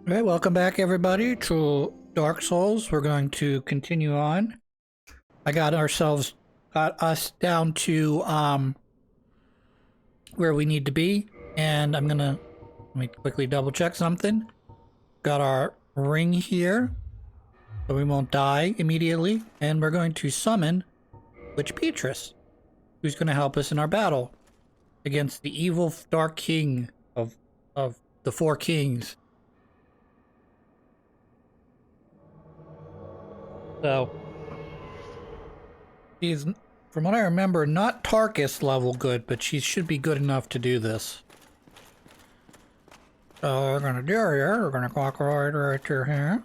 All right, welcome back everybody to Dark Souls. We're going to continue on. I got us down to where we need to be, and let me quickly double check something. Got our ring here, so we won't die immediately, and we're going to summon Witch Beatrice, who's going to help us in our battle against the evil Dark King of the Four Kings. So she's, from what I remember, not Tarkus level good, but she should be good enough to do this. So we're gonna do here, we're gonna walk right through here.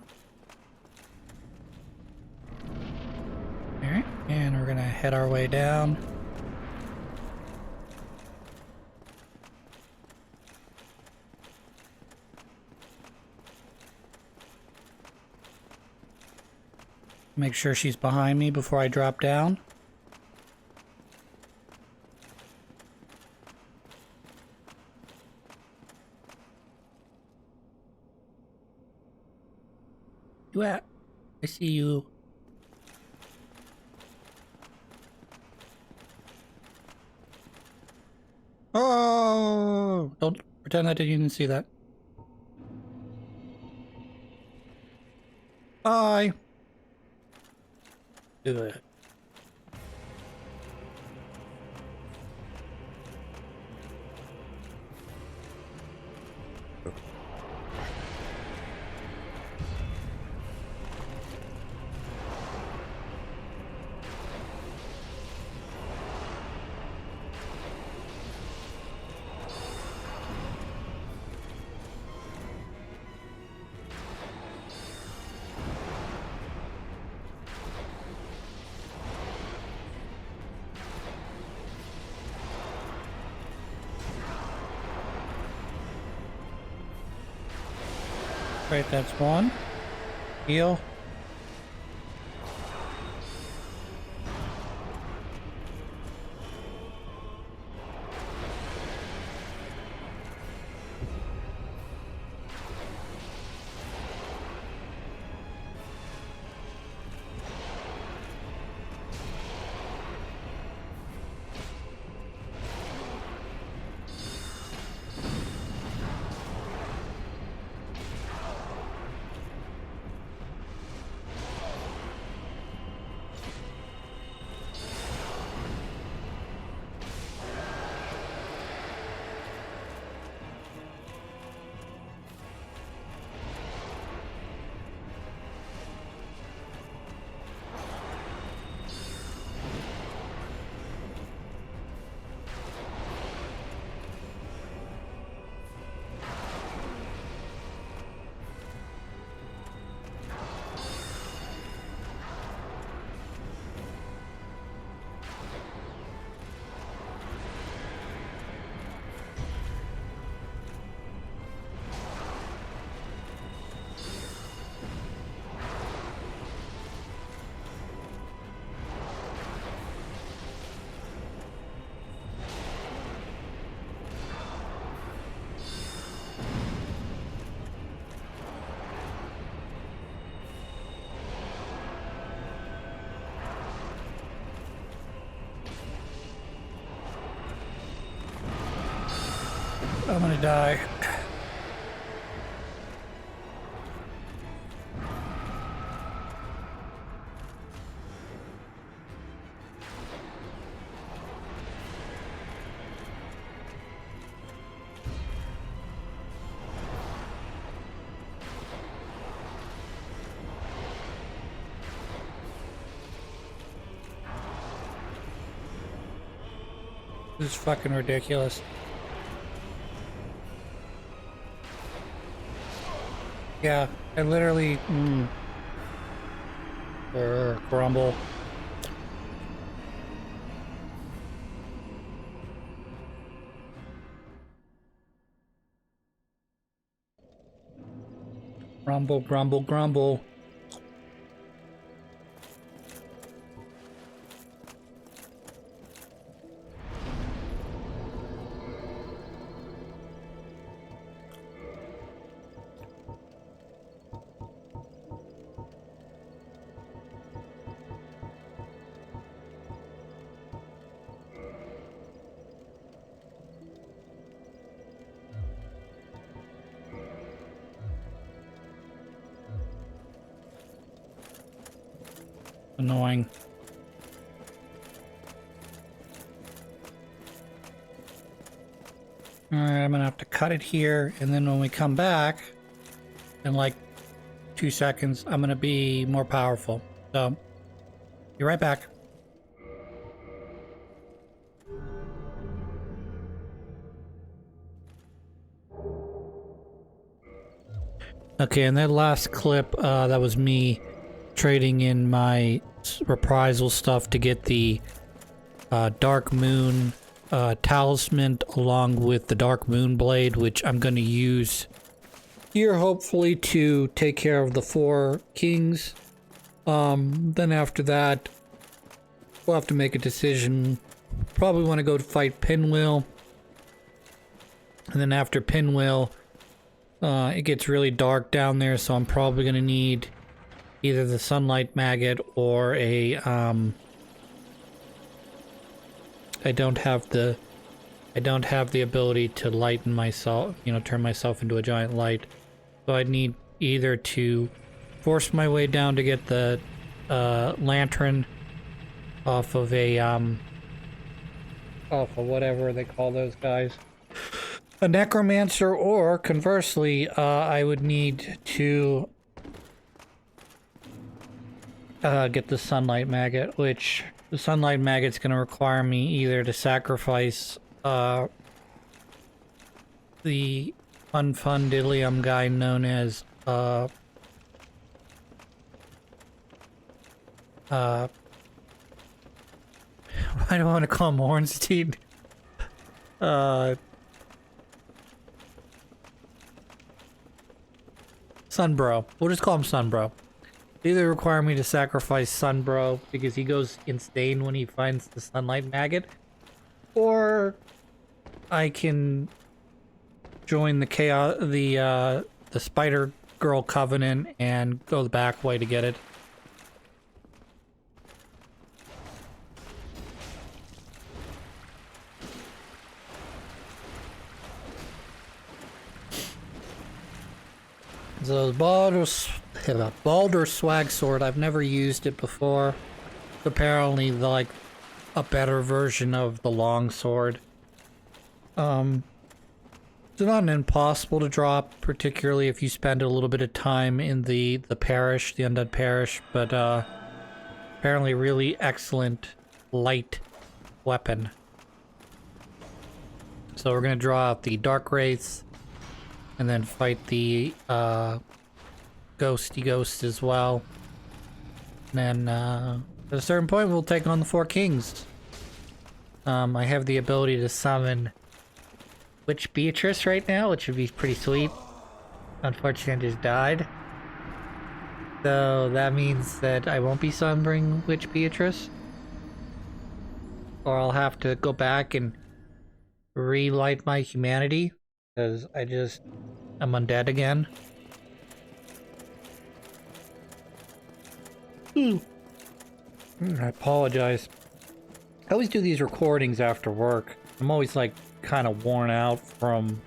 Alright, and we're gonna head our way down. Make sure she's behind me before I drop down. You at? I see you. Oh! Don't pretend I didn't see that. Bye! Do it. Right, that's one. Heal. I'm gonna die. This is fucking ridiculous. Yeah, I literally grumble. Grumble, grumble, grumble. Annoying. Alright, I'm gonna have to cut it here, and then when we come back, in like 2 seconds, I'm gonna be more powerful. So, be right back. Okay, in that last clip, that was me trading in my reprisal stuff to get the Dark Moon talisman along with the Dark Moon blade, which I'm going to use here hopefully to take care of the 4 kings. Then after that, we'll have to make a decision. Probably want to go to fight Pinwheel. And then after Pinwheel, it gets really dark down there, so I'm probably going to need either the Sunlight Maggot or a, I don't have the ability to lighten myself, you know, turn myself into a giant light. So I'd need either to force my way down to get the lantern off of a, off of whatever they call those guys. A necromancer, or conversely, I would need to get the Sunlight Maggot, which the Sunlight Maggot's going to require me either to sacrifice the unfundilium guy known as why do I want to call him Ornstein? Sunbro. We'll just call him Sunbro. Either require me to sacrifice Sunbro because he goes insane when he finds the Sunlight Maggot, or I can join the chaos, the Spider Girl Covenant and go the back way to get it. So the Baldur Swag Sword, I've never used it before. It's apparently like a better version of the long sword. It's not impossible to drop, particularly if you spend a little bit of time in the parish, the Undead Parish, but apparently really excellent light weapon. So we're gonna draw out the Dark Wraiths and then fight the Ghosty Ghost as well. And then at a certain point we'll take on the 4 kings. I have the ability to summon Witch Beatrice right now, which would be pretty sweet. Unfortunately, I just died. So that means that I won't be summoning Witch Beatrice. Or I'll have to go back and relight my humanity, because I'm undead again. I apologize. I always do these recordings after work. I'm always like kind of worn out from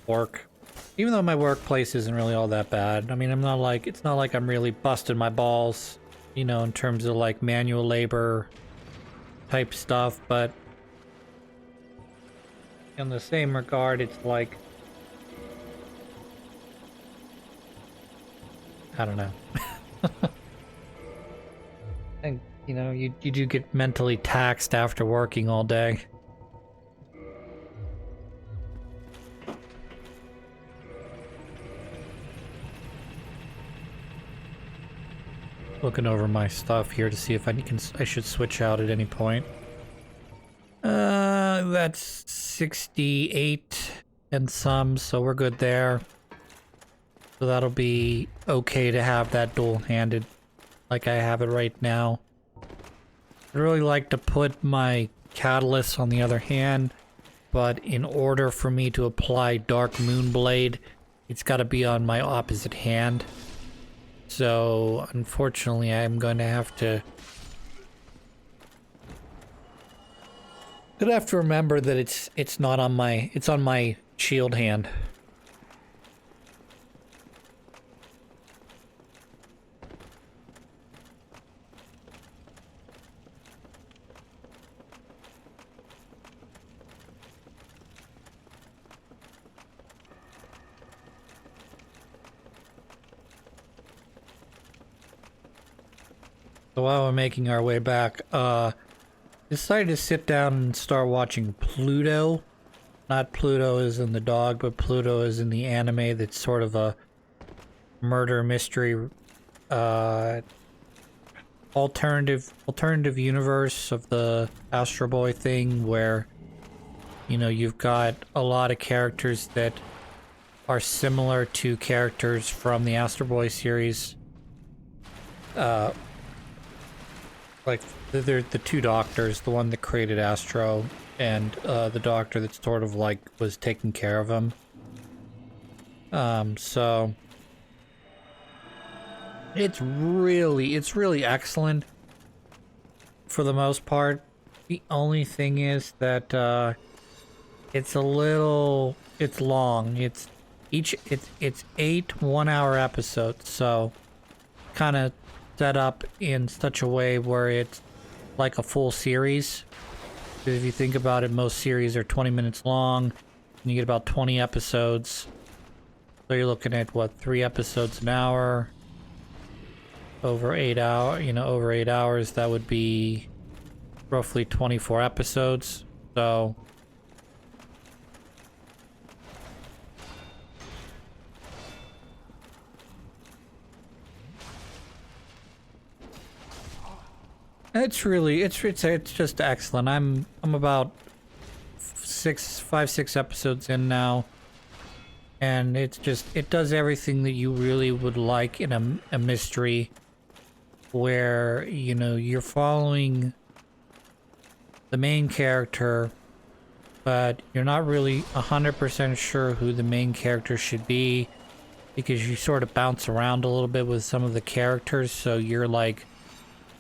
work. Even though my workplace isn't really all that bad. I mean, it's not like I'm really busting my balls, you know, in terms of like manual labor type stuff, but in the same regard, it's like, I don't know. And, you know, you do get mentally taxed after working all day. Looking over my stuff here to see if I should switch out at any point. That's 68 and some, so we're good there. So that'll be okay to have that dual-handed like I have it right now. I'd really like to put my catalyst on the other hand, but in order for me to apply Dark Moon Blade, it's got to be on my opposite hand. So unfortunately, I'm going to have to remember that it's not on it's on my shield hand. So while we're making our way back, decided to sit down and start watching Pluto. Not Pluto as in the dog, but Pluto as in the anime that's sort of a murder mystery, alternative universe of the Astro Boy thing where, you know, you've got a lot of characters that are similar to characters from the Astro Boy series. Like, they're the two doctors, the one that created Astro, and the doctor that sort of, like, was taking care of him. So... It's really excellent for the most part. The only thing is that, it's long. It's 8 one-hour episodes, so kind of set up in such a way where it's like a full series. Because if you think about it, most series are 20 minutes long, and you get about 20 episodes. So you're looking at, what, 3 episodes an hour? Over 8 hours, that would be roughly 24 episodes. So it's just excellent. I'm about 6 episodes in now, and it does everything that you really would like in a mystery, where, you know, you're following the main character, but you're not really 100% sure who the main character should be, because you sort of bounce around a little bit with some of the characters, so you're like,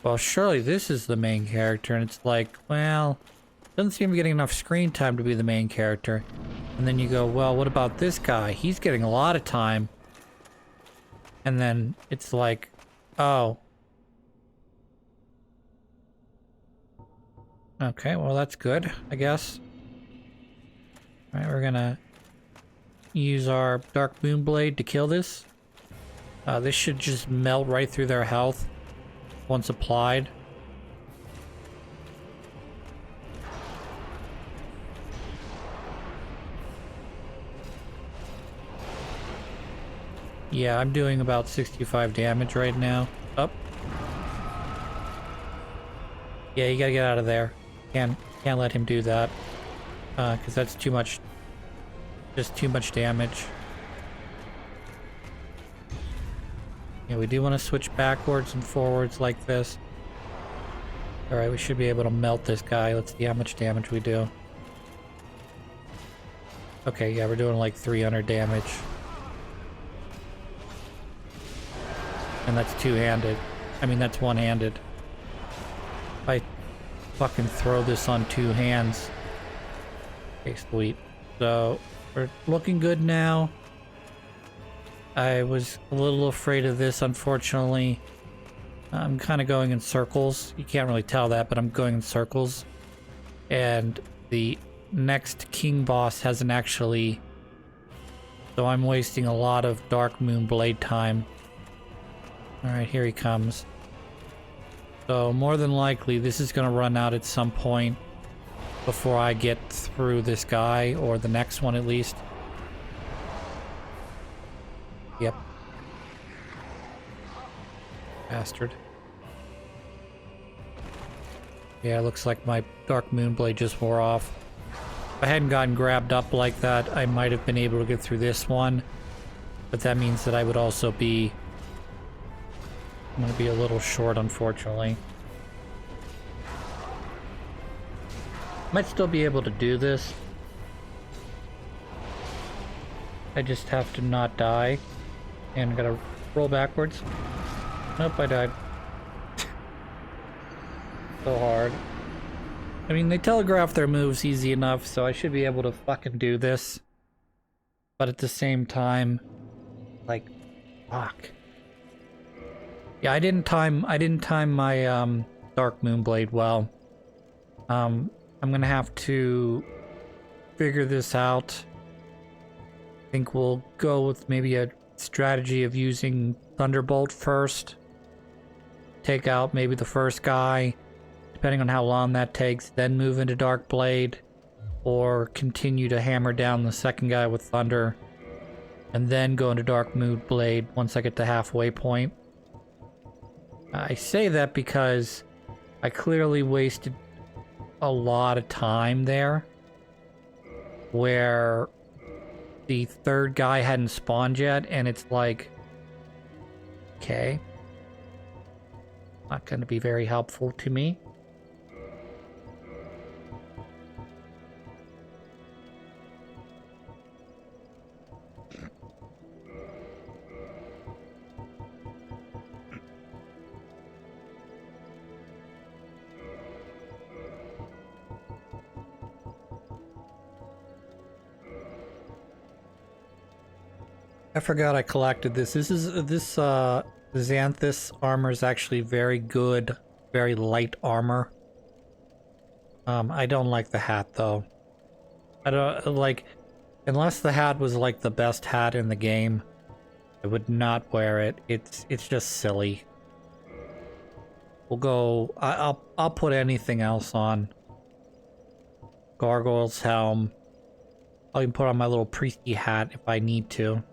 well, surely this is the main character, and it's like, well, doesn't seem to be getting enough screen time to be the main character. And then you go, well, what about this guy? He's getting a lot of time. And then it's like, oh. Okay, well, that's good, I guess. Alright, we're gonna use our Dark Moonblade to kill this. This should just melt right through their health once applied. Yeah, I'm doing about 65 damage right now. Up. Yeah, you gotta get out of there. Can't let him do that. Because that's too much. Just too much damage. Yeah, we do want to switch backwards and forwards like this. Alright, we should be able to melt this guy. Let's see how much damage we do. Okay, yeah, we're doing like 300 damage. And that's two-handed. I mean, that's one-handed. If I fucking throw this on 2 hands. Okay, sweet. So, we're looking good now. I was a little afraid of this, unfortunately. I'm kind of going in circles. You can't really tell that, but I'm going in circles. And the next king boss hasn't actually... So I'm wasting a lot of Dark Moon Blade time. Alright, here he comes. So more than likely, this is going to run out at some point before I get through this guy, or the next one at least. Yep. Bastard. Yeah, it looks like my Dark Moonblade just wore off. If I hadn't gotten grabbed up like that, I might have been able to get through this one. But that means that I would also be... I'm gonna be a little short, unfortunately. Might still be able to do this. I just have to not die. And gotta roll backwards. Nope, I died. So hard. I mean, they telegraph their moves easy enough, so I should be able to fucking do this. But at the same time, like, fuck. Yeah, I didn't time my Dark Moonblade well. I'm gonna have to figure this out. I think we'll go with maybe a strategy of using Thunderbolt first. take out maybe the first guy, depending on how long that takes, then move into Dark Blade, or continue to hammer down the second guy with Thunder, and then go into Dark Moon Blade once I get to halfway point. I say that because I clearly wasted a lot of time there, where the third guy hadn't spawned yet, and it's like, okay, not going to be very helpful to me. I forgot I collected this. This Xanthus armor is actually very good, very light armor. I don't like the hat though. I don't like, unless the hat was like the best hat in the game, I would not wear it. It's just silly. We'll go. I'll put anything else on. Gargoyle's helm. I'll even put on my little priesty hat if I need to.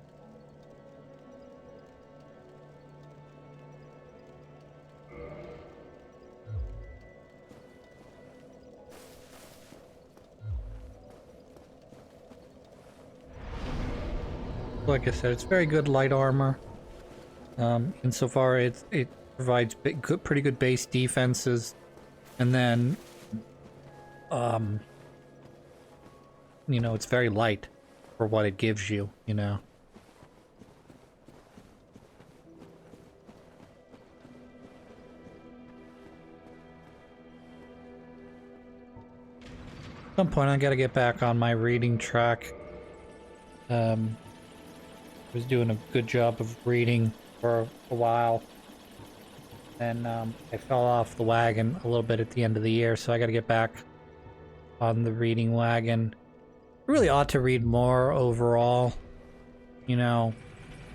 Like I said, it's very good light armor. Insofar it provides pretty good base defenses, and then, you know, it's very light for what it gives you, you know. At some point I gotta get back on my reading track. Was doing a good job of reading for a while, and I fell off the wagon a little bit at the end of the year, so I got to get back on the reading wagon. I really ought to read more overall, you know,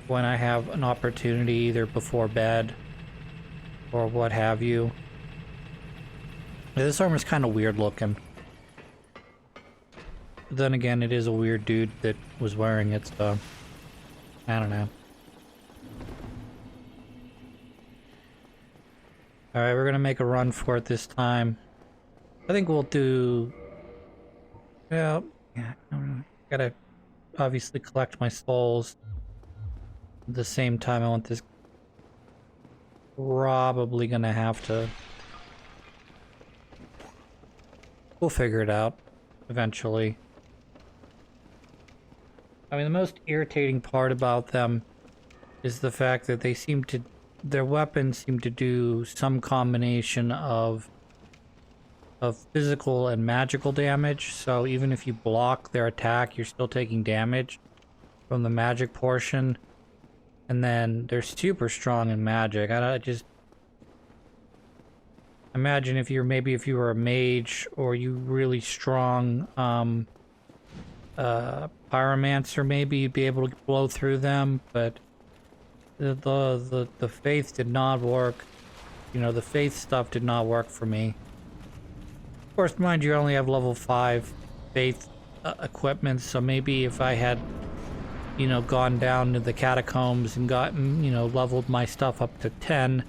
when I have an opportunity, either before bed or what have you. This armor's kind of weird looking. But then again, it is a weird dude that was wearing it, so I don't know. Alright, we're gonna make a run for it this time. I think we'll do... Well, yeah, I don't know. Gotta obviously collect my souls. At the same time, I want this... Probably gonna have to... We'll figure it out eventually. I mean, the most irritating part about them is the fact that they seem to... Their weapons seem to do some combination of physical and magical damage. So even if you block their attack, you're still taking damage from the magic portion. And then they're super strong in magic. I just... Imagine if you're... Maybe if you were a mage or you really strong... pyromancer, maybe you'd be able to blow through them, but the faith did not work. You know, the faith stuff did not work for me. Of course, mind you, I only have level 5 faith equipment, so maybe if I had, you know, gone down to the catacombs and gotten, you know, leveled my stuff up to 10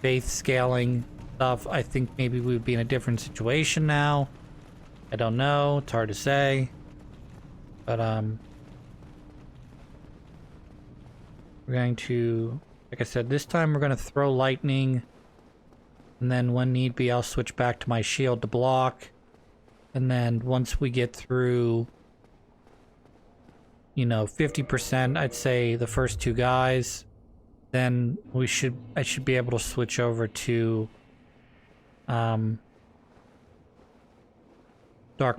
faith scaling stuff, I think maybe we would be in a different situation now. I don't know, it's hard to say. But, we're going to, like I said, this time we're going to throw lightning, and then when need be, I'll switch back to my shield to block, and then once we get through, you know, 50%, I'd say the first 2 guys, then I should be able to switch over to, Dark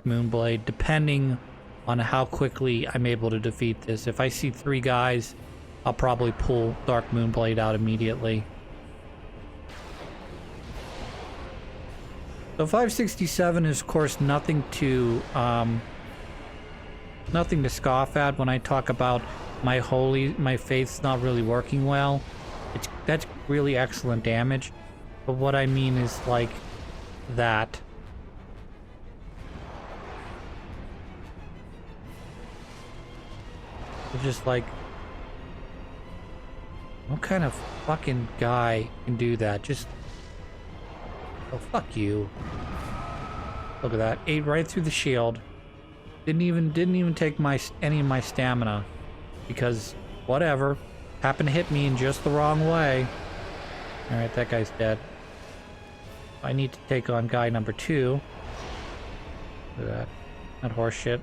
Moonblade, depending on how quickly I'm able to defeat this. If I see 3 guys, I'll probably pull Dark Moonblade out immediately. So 567 is, of course, nothing to scoff at when I talk about my faith's not really working well. really excellent damage. But what I mean is like that. It's just like, what kind of fucking guy can do that? Just, oh, fuck you. Look at that. Ate right through the shield. Didn't even take any of my stamina. Because, whatever. Happened to hit me in just the wrong way. Alright, that guy's dead. I need to take on guy number 2. Look at that. That horse shit.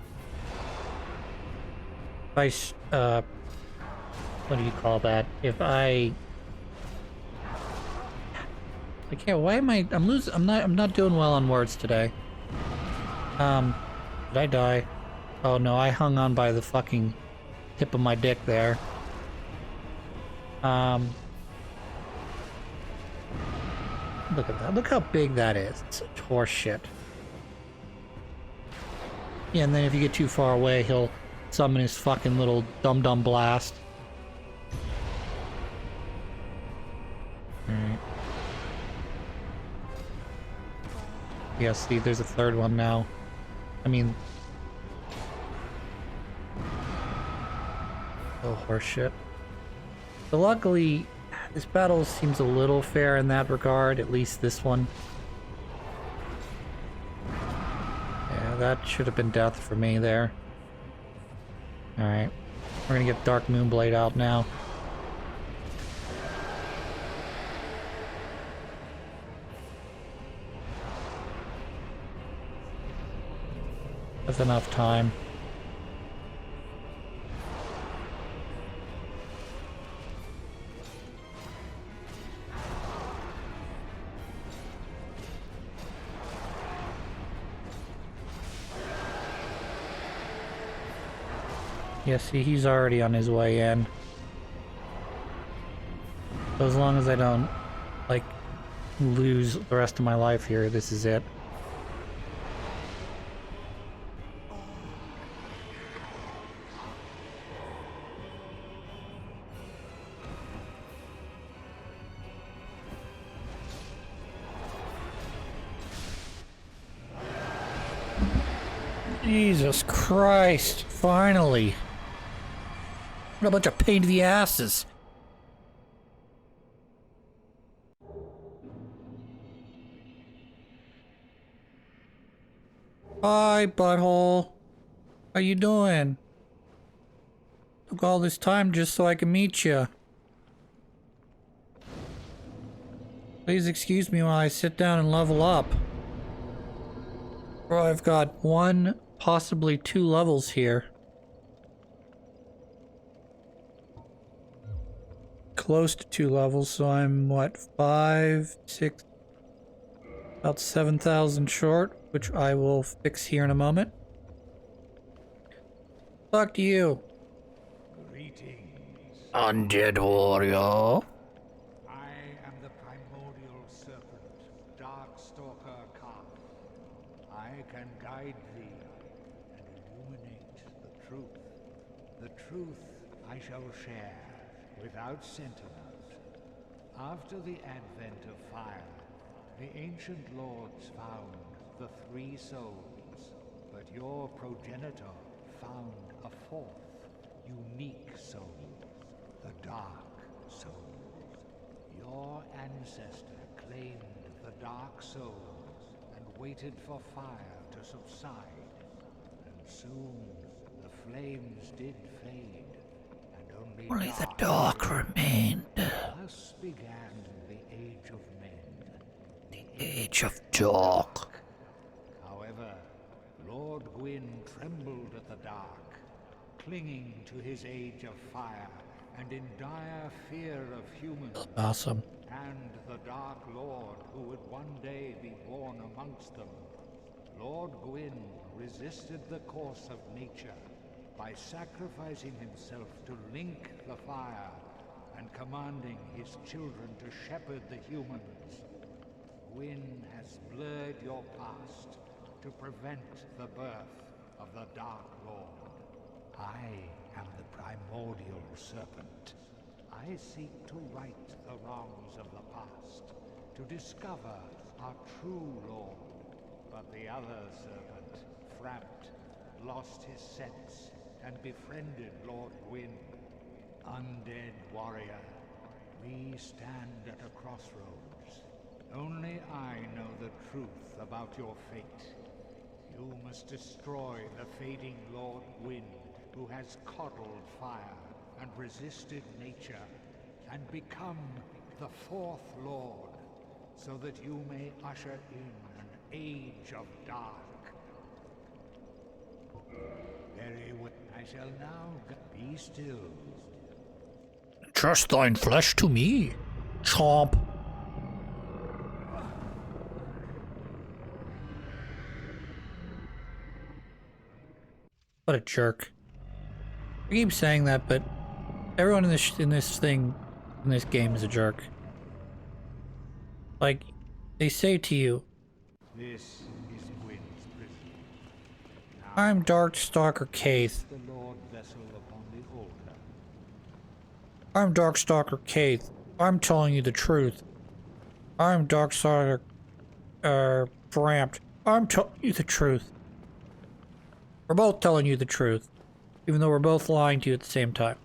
If I, what do you call that? If I can't, why am I'm not doing well on words today. Did I die? Oh no, I hung on by the fucking tip of my dick there. Look at that. Look how big that is. It's such horse shit. Yeah, and then if you get too far away, he'll summon his fucking little dum-dum blast. Alright. Yeah, see, there's a third one now. I mean... oh, horseshit. But luckily, this battle seems a little fair in that regard, at least this one. Yeah, that should have been death for me there. Alright. We're gonna get Dark Moonblade out now. That's enough time. Yeah, see, he's already on his way in. So as long as I don't, like, lose the rest of my life here, this is it. Jesus Christ, finally. What a bunch of pain in the asses. Hi, butthole. How you doing? Took all this time just so I can meet you. Please excuse me while I sit down and level up. Bro, I've got 1, possibly 2 levels here. Close to 2 levels, so I'm, what, 5, 6, about 7,000 short, which I will fix here in a moment. Talk to you. Greetings. Undead warrior. I am the primordial serpent, Darkstalker Khan. I can guide thee and illuminate the truth. The truth I shall share without sentiment. After the advent of fire, the ancient lords found the 3 souls, but your progenitor found a 4th, unique soul, the Dark Soul. Your ancestor claimed the Dark Souls and waited for fire to subside, and soon the flames did fade, and Only the dark remained. thus began the Age of Men. The Age of Dark. However, Lord Gwyn trembled at the dark, clinging to his Age of Fire, and in dire fear of humans. Awesome. And the Dark Lord who would one day be born amongst them. Lord Gwyn resisted the course of nature by sacrificing himself to link the fire and commanding his children to shepherd the humans. Gwyn has blurred your past to prevent the birth of the Dark Lord. I am the primordial serpent. I seek to right the wrongs of the past, to discover our true Lord. But the other servant, Framped, lost his sense and befriended Lord Gwyn. Undead warrior, we stand at a crossroads. Only I know the truth about your fate. You must destroy the fading Lord Gwyn, who has coddled fire and resisted nature, and become the fourth Lord, so that you may usher in an age of dark. Very well. I shall now be still. Trust thine flesh to me. Chomp. What a jerk. I keep saying that, but everyone in this game is a jerk. Like, they say to you, This is Gwyn's prison. I'm Darkstalker Kaith. The Lord vessel upon the altar. I'm Darkstalker Kaith. I'm telling you the truth. I'm Darkstalker, Bramped. I'm telling you the truth. We're both telling you the truth, even though we're both lying to you at the same time.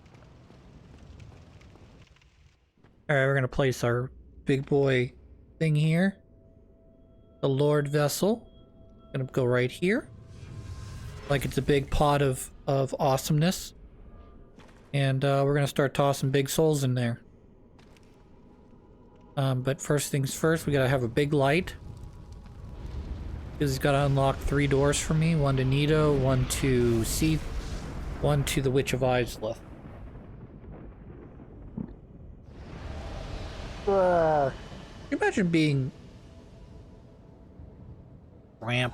Alright, we're gonna place our big boy thing here. The Lord Vessel. Gonna go right here. Like it's a big pot of awesomeness. And we're gonna start tossing big souls in there. But first things first, we gotta have a big light. Because he's gotta unlock 3 doors for me. One to Nito, one to Seath, one to the Witch of Isleth. Can you imagine being Ramp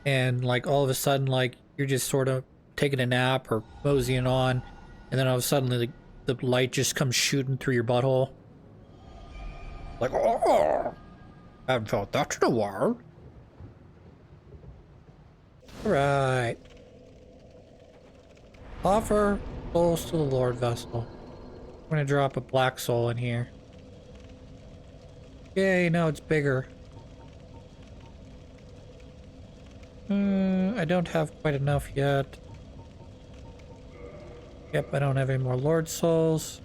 and like all of a sudden like you're just sort of taking a nap or moseying on, and then all of a sudden the light just comes shooting through your butthole? Like, oh, I haven't felt that in a while. Alright. Offer souls to the Lord Vessel. I'm gonna drop a black soul in here. Yay, now it's bigger. I don't have quite enough yet. Yep, I don't have any more Lord Souls.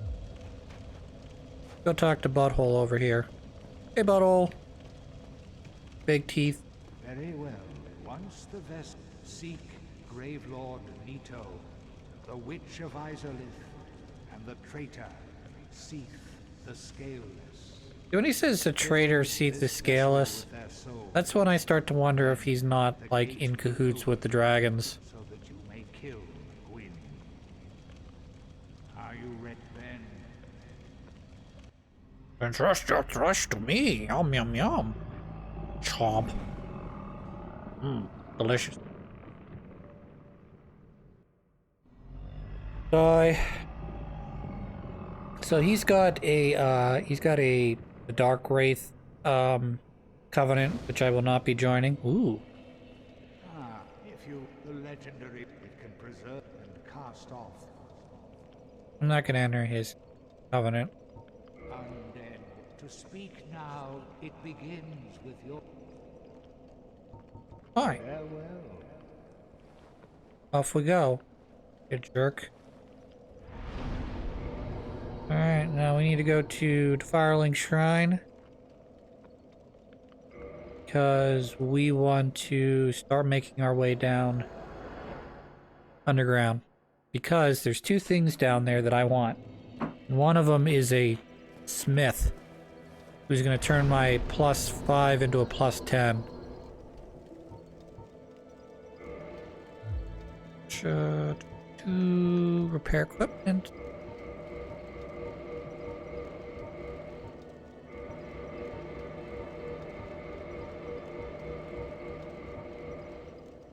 Go talk to Butthole over here. Hey, Butthole. Big teeth. Very well. Once the vessel, seek Grave Lord Nito, the Witch of Isleth, and the traitor, Seath the Scaleless. When he says the traitor Seath the Scaleless, that's when I start to wonder if he's not, like, in cahoots with the dragons. So that you may kill Gwyn. Are you ready then? Entrust your thrush to me. Yum, yum, yum. Chomp. Delicious. So he's got a Dark Wraith covenant, which I will not be joining. Ooh. If you, the legendary, it can preserve and cast off. I'm not gonna enter his covenant. Undead, to speak now, it begins with your Alright, farewell. off we go. You jerk. Alright, now we need to go to the Firelink Shrine. Because we want to start making our way down underground. Because there's 2 things down there that I want. And one of them is a smith who's going to turn my +5 into a +10. To repair equipment.